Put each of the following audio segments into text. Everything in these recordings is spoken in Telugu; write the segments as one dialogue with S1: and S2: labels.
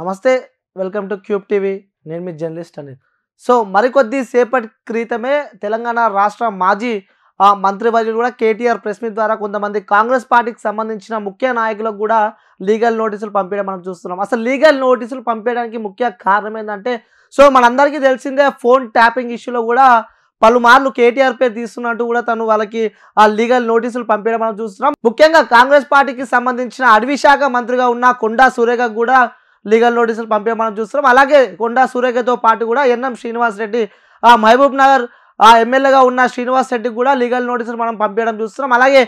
S1: నమస్తే. Welcome to cube TV. నేను మీ జర్నలిస్ట్ అని. సో మరికొద్ది సేపటి క్రితమే తెలంగాణ రాష్ట్ర మాజీ మంత్రివర్యులు కూడా కేటీఆర్ ప్రెస్ మీట్ ద్వారా కొంతమంది కాంగ్రెస్ పార్టీకి సంబంధించిన ముఖ్య నాయకులకు కూడా లీగల్ నోటీసులు పంపించడం మనం చూస్తున్నాం. అసలు లీగల్ నోటీసులు పంపించడానికి ముఖ్య కారణం ఏంటంటే, సో మనందరికీ తెలిసిందే ఫోన్ ట్యాపింగ్ ఇష్యూలో కూడా పలుమార్లు కేటీఆర్ పేరు తీస్తున్నట్టు కూడా తను వాళ్ళకి లీగల్ నోటీసులు పంపించడం మనం చూస్తున్నాం. ముఖ్యంగా కాంగ్రెస్ పార్టీకి సంబంధించిన అటవీ శాఖ మంత్రిగా ఉన్న కొండా సురేఖకు కూడా లీగల్ నోటీసులు పంపే మనం చూస్తున్నాం. అలాగే కొండా సురేఖతో పాటు కూడా ఎన్ఎం శ్రీనివాస్ రెడ్డి మహబూబ్ నగర్ ఎమ్మెల్యేగా ఉన్న శ్రీనివాస్ రెడ్డికి కూడా లీగల్ నోటీసులు మనం పంపించడం చూస్తున్నాం. అలాగే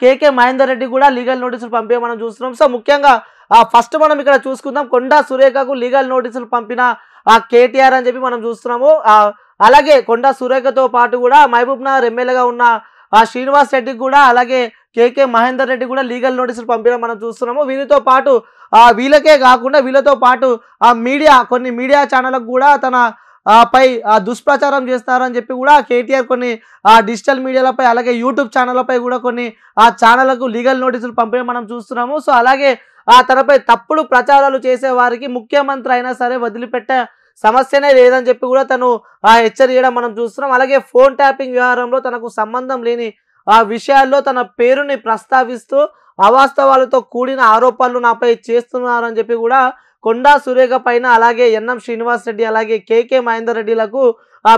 S1: కేకే మహేందర్ రెడ్డి కూడా లీగల్ నోటీసులు పంపే మనం చూస్తున్నాం. సో ముఖ్యంగా ఫస్ట్ మనం ఇక్కడ చూసుకుందాం. కొండా సురేఖకు లీగల్ నోటీసులు పంపిన కేటీఆర్ అని చెప్పి మనం చూస్తున్నాము. అలాగే కొండా సురేఖతో పాటు కూడా మహబూబ్ నగర్ ఎమ్మెల్యేగా ఉన్న శ్రీనివాస్ రెడ్డికి కూడా, అలాగే కేకే మహేందర్ రెడ్డి కూడా లీగల్ నోటీసులు పంపించడం మనం చూస్తున్నాము. వీరితో పాటు వీళ్ళకే కాకుండా వీళ్ళతో పాటు కొన్ని మీడియా ఛానళ్ళకు కూడా తన పై దుష్ప్రచారం చేస్తారని చెప్పి కూడా కేటీఆర్ కొన్ని డిజిటల్ మీడియాలపై, అలాగే యూట్యూబ్ ఛానళ్ళపై కూడా కొన్ని ఛానళ్లకు లీగల్ నోటీసులు పంపించడం మనం చూస్తున్నాము. సో అలాగే తనపై తప్పుడు ప్రచారాలు చేసే వారికి ముఖ్యమంత్రి అయినా సరే వదిలిపెట్టే సమస్యనే లేదని చెప్పి కూడా తను హెచ్చరియడం మనం చూస్తున్నాం. అలాగే ఫోన్ ట్యాపింగ్ వ్యవహారంలో తనకు సంబంధం లేని విషయాల్లో తన పేరుని ప్రస్తావిస్తూ అవాస్తవాలతో కూడిన ఆరోపణలు నాపై చేస్తున్నారని చెప్పి కూడా కొండా సురేఖ పైన, అలాగే ఎన్ఎం శ్రీనివాస్ రెడ్డి, అలాగే కేకే మహేందర్ రెడ్డిలకు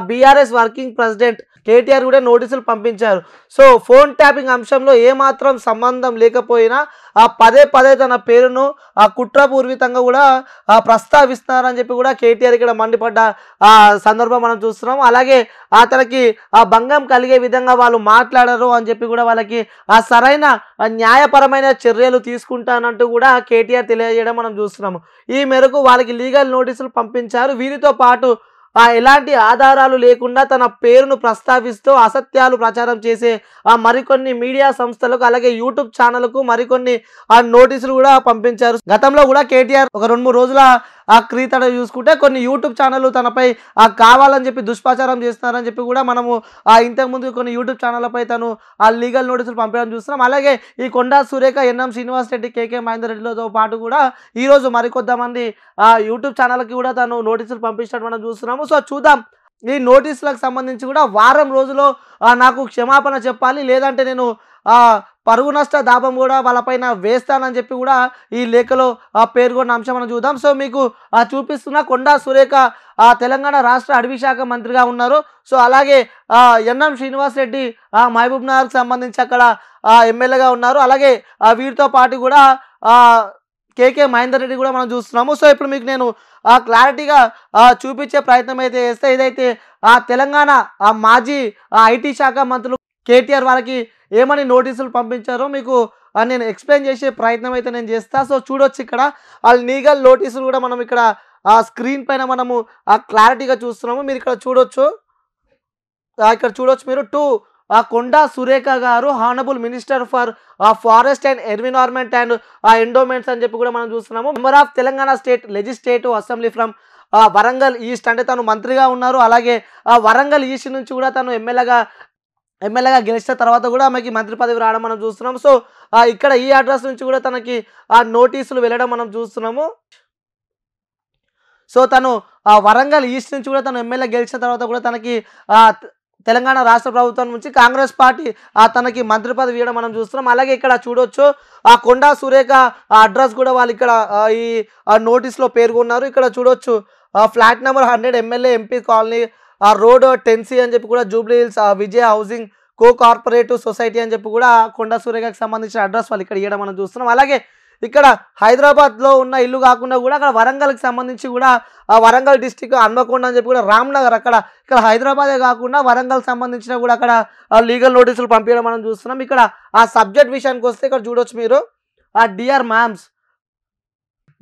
S1: బీఆర్ఎస్ వర్కింగ్ ప్రెసిడెంట్ కేటీఆర్ కూడా నోటీసులు పంపించారు. సో ఫోన్ ట్యాపింగ్ అంశంలో ఏమాత్రం సంబంధం లేకపోయినా పదే పదే తన పేరును కుట్రపూర్వితంగా కూడా ప్రస్తావిస్తున్నారని చెప్పి కూడా కేటీఆర్ ఇక్కడ మండిపడ్డ సందర్భం మనం చూస్తున్నాం. అలాగే తనకి భంగం కలిగే విధంగా వాళ్ళు మాట్లాడరు అని చెప్పి కూడా వాళ్ళకి సరైన న్యాయపరమైన చర్యలు తీసుకుంటానంటూ కూడా కేటీఆర్ తెలియజేయడం మనం చూస్తున్నాము. ఈ మేరకు వాళ్ళకి లీగల్ నోటీసులు పంపించారు. వీరితో పాటు ఎలాంటి ఆధారాలు లేకుండా తన పేరును ప్రస్తావిస్తూ అసత్యాలు ప్రచారం చేసే మరికొన్ని మీడియా సంస్థలకు, అలాగే యూట్యూబ్ ఛానల్కు మరికొన్ని నోటీసులు కూడా పంపించారు. గతంలో కూడా కేటీఆర్ ఒక 2-3 రోజుల క్రితం చూసుకుంటే కొన్ని యూట్యూబ్ ఛానళ్ళు తనపై కావాలని చెప్పి దుష్ప్రచారం చేస్తున్నారని చెప్పి కూడా మనము ఇంతకుముందు కొన్ని యూట్యూబ్ ఛానళ్ళపై తను లీగల్ నోటీసులు పంపడం చూస్తున్నాం. అలాగే ఈ కొండా సురేఖ, ఎన్ఎం శ్రీనివాస్ రెడ్డి, కేకే మహేందర్ రెడ్డిలతో పాటు కూడా ఈరోజు మరికొద్దిమంది యూట్యూబ్ ఛానల్కి కూడా తను నోటీసులు పంపించినట్టు మనం చూస్తున్నాము. సో చూద్దాం, ఈ నోటీసులకు సంబంధించి కూడా వారం రోజుల్లో నాకు క్షమాపణ చెప్పాలి, లేదంటే నేను పరువు నష్ట దాపం కూడా వాళ్ళపైన వేస్తానని చెప్పి కూడా ఈ లేఖలో పేర్కొన్న అంశం మనం చూద్దాం. సో మీకు చూపిస్తున్న కొండా సురేఖ తెలంగాణ రాష్ట్ర అటవీ శాఖ మంత్రిగా ఉన్నారు. సో అలాగే ఎన్ఎం శ్రీనివాస్ రెడ్డి మహబూబ్ నగర్కి సంబంధించి అక్కడ ఎమ్మెల్యేగా ఉన్నారు. అలాగే వీరితో పాటు కూడా కేకే మహేందర్ రెడ్డి కూడా మనం చూస్తున్నాము. సో ఇప్పుడు మీకు నేను క్లారిటీగా చూపించే ప్రయత్నం అయితే చేస్తే, ఇదైతే తెలంగాణ మాజీ ఐటీ శాఖ మంత్రులు కేటీఆర్ వాళ్ళకి ఏమని నోటీసులు పంపించారో మీకు నేను ఎక్స్ప్లెయిన్ చేసే ప్రయత్నం అయితే నేను చేస్తా. సో చూడొచ్చు, ఇక్కడ వాళ్ళ లీగల్ నోటీసులు కూడా మనం ఇక్కడ స్క్రీన్ పైన మనము క్లారిటీగా చూస్తున్నాము. మీరు ఇక్కడ చూడొచ్చు, మీరు కొండా సురేఖ గారు honourable minister for forest and environment and endowments అని చెప్పి కూడా మనం చూస్తున్నాము. Member of Telangana state legislative assembly from Warangal east, అంటే తను మంత్రిగా ఉన్నారు. అలాగే వరంగల్ ఈస్ట్ నుంచి కూడా తను ఎమ్మెల్యేగా గెలిచిన తర్వాత కూడా ఆమెకి మంత్రి పదవి రావడం మనం చూస్తున్నాం. సో ఇక్కడ ఈ అడ్రస్ నుంచి కూడా తనకి నోటీసులు వెళ్ళడం మనం చూస్తున్నాము. సో తను వరంగల్ ఈస్ట్ నుంచి కూడా తను ఎమ్మెల్యే గెలిచిన తర్వాత కూడా తనకి తెలంగాణ రాష్ట్ర ప్రభుత్వం నుంచి కాంగ్రెస్ పార్టీ తనకి మంత్రి పదవి ఇవ్వడం మనం చూస్తున్నాం. అలాగే ఇక్కడ చూడొచ్చు, కొండా సురేఖ అడ్రస్ కూడా వాళ్ళు ఇక్కడ ఈ నోటీస్లో పేర్కొన్నారు. ఇక్కడ చూడొచ్చు, flat number 100 MLA MP colony road 10C అని చెప్పి కూడా జూబ్లీ హిల్స్ విజయ హౌసింగ్ కోఆపరేటివ్ సొసైటీ అని చెప్పి కూడా కొండా సురేఖకి సంబంధించిన అడ్రస్ వాళ్ళు ఇక్కడ ఇవ్వడం మనం చూస్తున్నాం. అలాగే ఇక్కడ హైదరాబాద్లో ఉన్న ఇల్లు కాకుండా కూడా అక్కడ వరంగల్కి సంబంధించి కూడా వరంగల్ డిస్టిక్ హన్మకొండ అని చెప్పి కూడా రామ్నగర్, ఇక్కడ హైదరాబాదే కాకుండా వరంగల్ సంబంధించిన కూడా అక్కడ లీగల్ నోటీసులు పంపించడం మనం చూస్తున్నాం. ఇక్కడ సబ్జెక్ట్ విషయానికి వస్తే ఇక్కడ చూడొచ్చు మీరు, dear ma'ams,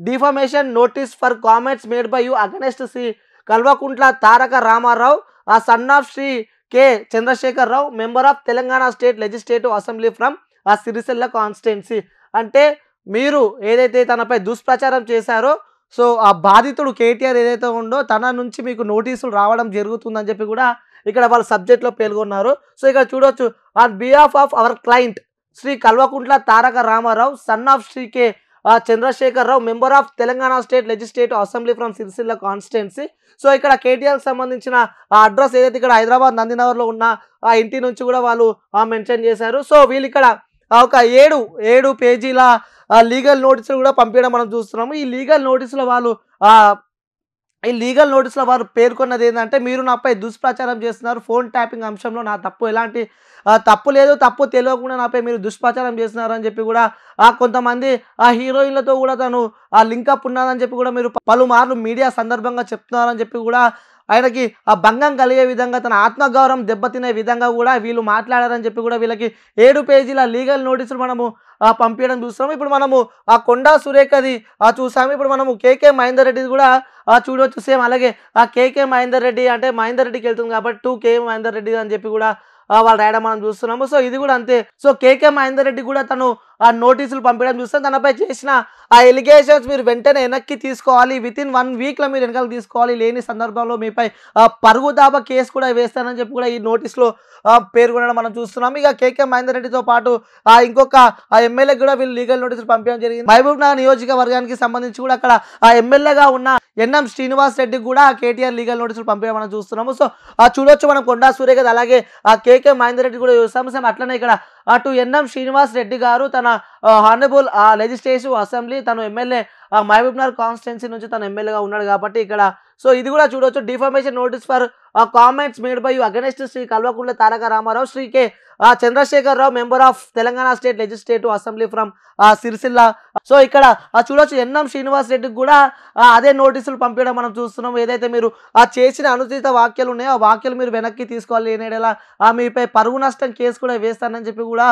S1: defamation notice for comments made by you against Shri Kalvakuntla Taraka Rama Rao son of Shri K Chandrasekhar Rao, member of Telangana state legislative assembly from Sircilla constituency. అంటే మీరు ఏదైతే తనపై దుష్ప్రచారం చేశారో, సో ఆ బాధితుడు కేటీఆర్ ఏదైతే ఉందో తన నుంచి మీకు నోటీసులు రావడం జరుగుతుందని చెప్పి కూడా ఇక్కడ వాళ్ళు సబ్జెక్ట్లో పేర్కొన్నారు. సో ఇక్కడ చూడొచ్చు, on behalf of our client Shri Kalvakuntla Taraka Rama Rao son of Shri K Chandrasekhar Rao, member of Telangana state legislative assembly from Sircilla constituency. So ఇక్కడ కేటీఆర్ సంబంధించిన అడ్రస్ ఏదైతే ఇక్కడ హైదరాబాద్ నందినగర్లో ఉన్న ఆ ఇంటి నుంచి కూడా వాళ్ళు మెన్షన్ చేశారు. సో వీళ్ళు ఇక్కడ ఒక 7 పేజీల లీగల్ నోటీసులు కూడా పంపించడం మనం చూస్తున్నాము. ఈ లీగల్ నోటీసులో వారు పేర్కొన్నది ఏంటంటే, మీరు నాపై దుష్ప్రచారం చేస్తున్నారు, ఫోన్ ట్యాపింగ్ అంశంలో నా తప్పు ఎలాంటి తప్పు లేదు, తప్పు తెలియకుండా నాపై మీరు దుష్ప్రచారం చేస్తున్నారు అని చెప్పి కూడా కొంతమంది హీరోయిన్లతో కూడా తను లింకప్ ఉన్నదని చెప్పి కూడా మీరు పలుమార్లు మీడియా సందర్భంగా చెప్తున్నారని చెప్పి కూడా ఆయనకి భంగం కలిగే విధంగా, తన ఆత్మగౌరవం దెబ్బతినే విధంగా కూడా వీళ్ళు మాట్లాడారని చెప్పి కూడా వీళ్ళకి 7 పేజీల లీగల్ నోటీసులు మనము పంపించడం చూస్తాము. ఇప్పుడు మనము కొండా సురేఖది చూసాము. ఇప్పుడు మనము కేకే మహేందర్ రెడ్డి కూడా చూడవచ్చు. సేమ్ అలాగే కేకే మహేందర్ రెడ్డి అంటే మహేందర్ రెడ్డికి వెళ్తుంది కాబట్టి 2K మహేందర్ రెడ్డి అని చెప్పి కూడా వాళ్ళు రాయడం మనం చూస్తున్నాము. సో ఇది కూడా అంతే. సో కేకే మహేందర్ రెడ్డి కూడా తను నోటీసులు పంపించడం చూస్తాం. తనపై చేసిన ఎలిగేషన్స్ మీరు వెంటనే వెనక్కి తీసుకోవాలి, వితిన్ 1 వీక్లో మీరు వెనకాల తీసుకోవాలి, లేని సందర్భంలో మీపై పరుగు దాబా కేసు కూడా వేస్తానని చెప్పి కూడా ఈ నోటీస్లో పేర్కొనడం మనం చూస్తున్నాం. ఇక కేకే మహేందర్ రెడ్డితో పాటు ఇంకొక ఎమ్మెల్యే కూడా వీళ్ళు లీగల్ నోటీసులు పంపించడం జరిగింది. మహబూబ్ నగర్ నియోజకవర్గానికి సంబంధించి కూడా అక్కడ ఎమ్మెల్యేగా ఉన్న ఎన్ఎం శ్రీనివాస్ రెడ్డికి కూడా కేటీఆర్ లీగల్ నోటీసులు పంపించడం మనం చూస్తున్నాము. సో చూడొచ్చు మనం కొండా సురేఖ అలాగే కేకే మహేందర్ రెడ్డి కూడా చూస్తాము. సేమ్ అట్లనే ఇక్కడ అటు ఎన్ఎం శ్రీనివాస్ రెడ్డి గారు తన హానరబుల్ లెజిస్లేటివ్ అసెంబ్లీ, తను ఎమ్మెల్యే మహబూబ్ నగర్ కాన్స్టిట్యున్సీ నుంచి తను ఎమ్మెల్యేగా ఉన్నాడు కాబట్టి ఇక్కడ సో ఇది కూడా చూడవచ్చు. Defamation notice for comments made by you against Shri Kalvakuntla Taraka Rama Rao, Shri K Chandrasekhar Rao, member of Telangana state legislative assembly from Sircilla. So ఇక్కడ చూడొచ్చు ఎన్ఎం శ్రీనివాస్ రెడ్డికి కూడా అదే నోటీసులు పంపించడం మనం చూస్తున్నాం. ఏదైతే మీరు చేసిన అనుచిత వ్యాఖ్యలు ఉన్నాయో ఆ వ్యాఖ్యలు మీరు వెనక్కి తీసుకోవాలి, లేనేలా మీపై పరువు నష్టం కేసు కూడా వేస్తానని చెప్పి కూడా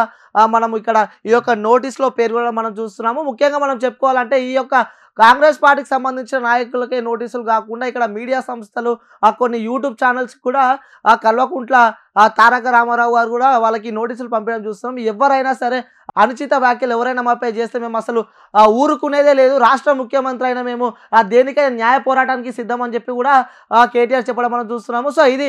S1: మనం ఇక్కడ ఈ యొక్క నోటీస్లో పేర్కొనడం మనం చూస్తున్నాము. ముఖ్యంగా మనం చెప్పుకోవాలంటే ఈ యొక్క కాంగ్రెస్ పార్టీకి సంబంధించిన నాయకులకే నోటీసులు కాకుండా ఇక్కడ మీడియా సంస్థలు కొన్ని యూట్యూబ్ ఛానల్స్ కూడా కల్వకుంట్ల తారక రామారావు గారు కూడా వాళ్ళకి నోటీసులు పంపించడం చూస్తున్నాం. ఎవరైనా సరే అనుచిత వ్యాఖ్యలు ఎవరైనా మాపై చేస్తే మేము అసలు ఊరుకునేదే లేదు, రాష్ట్ర ముఖ్యమంత్రి అయినా మేము దేనికైనా న్యాయ పోరాటానికి సిద్ధం అని చెప్పి కూడా కేటీఆర్ చెప్పడం మనం చూస్తున్నాము. సో ఇది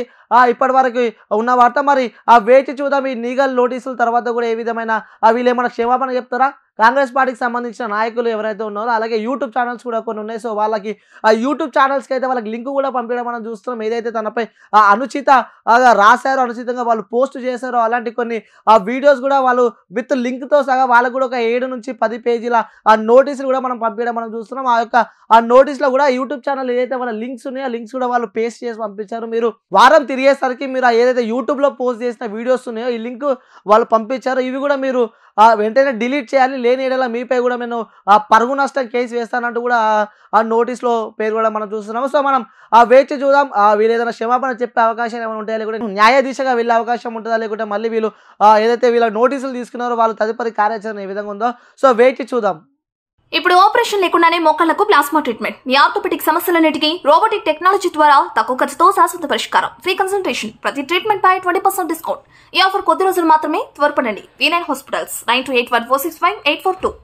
S1: ఇప్పటి వరకు ఉన్న వార్త. మరి వేచి చూద్దాం ఈ లీగల్ నోటీసుల తర్వాత కూడా ఏ విధమైన వీళ్ళు ఏమైనా క్షమాపణ చెప్తారా కాంగ్రెస్ పార్టీకి సంబంధించిన నాయకులు ఎవరైతే ఉన్నారో. అలాగే యూట్యూబ్ ఛానల్స్ కూడా కొన్ని ఉన్నాయి. సో వాళ్ళకి యూట్యూబ్ ఛానల్స్కి అయితే వాళ్ళకి లింక్ కూడా పంపించడం మనం చూస్తున్నాం. ఏదైతే తనపై అనుచిత రాశారో, అనుచితంగా వాళ్ళు పోస్ట్ చేశారో అలాంటి కొన్ని వీడియోస్ కూడా వాళ్ళు విత్ లింక్తో సహా వాళ్ళకు కూడా ఒక 7 నుంచి 10 పేజీల నోటీసులు కూడా మనం పంపించడం మనం చూస్తున్నాం. ఆ యొక్క నోటీస్లో కూడా యూట్యూబ్ ఛానల్ ఏదైతే వాళ్ళ లింక్స్ ఉన్నాయో ఆ లింక్స్ కూడా వాళ్ళు పేస్ట్ చేసి పంపించారు. మీరు వారం తిరిగేసరికి మీరు ఏదైతే యూట్యూబ్లో పోస్ట్ చేసిన వీడియోస్ ఉన్నాయో ఈ లింక్ వాళ్ళు పంపించారు. ఇవి కూడా మీరు వెంటనే డిలీట్ చేయాలి, లేని ఏడలా మీపై కూడా నేను పరుగు నష్టం కేసు వేస్తానంటూ కూడా ఆ నోటీస్లో పేర్కొనడం మనం చూస్తున్నాము. సో మనం వేచి చూద్దాం వీళ్ళు ఏదైనా క్షమాపణ చెప్పే అవకాశం ఏమైనా ఉంటాయా, లేకుంటే న్యాయ దిశగా వెళ్ళే అవకాశం ఉంటుందా, లేకుంటే మళ్ళీ వీళ్ళు ఏదైతే వీళ్ళ నోటీసులు తీసుకున్నారో వాళ్ళు తదుపరి కార్యాచరణ ఏ విధంగా ఉందో సో వేచి చూద్దాం.
S2: ఇప్పుడు ఆపరేషన్ లేకుండానే మోకాళ్లకు ప్లాస్మా ట్రీట్మెంట్, మీ ఆర్థోపెడిక్ సమస్యలన్నిటికీ రోబోటిక్ టెక్నాలజీ ద్వారా తక్కువ ఖర్చుతో శాశ్వత పరిష్కారం, ఫ్రీ కన్సల్టేషన్, ప్రతి ట్రీట్మెంట్ పై 20% డిస్కౌంట్. ఈ ఆఫర్ కొద్ది రోజులు మాత్రమే, త్వరపడండి. V9 hospitals 9281465842.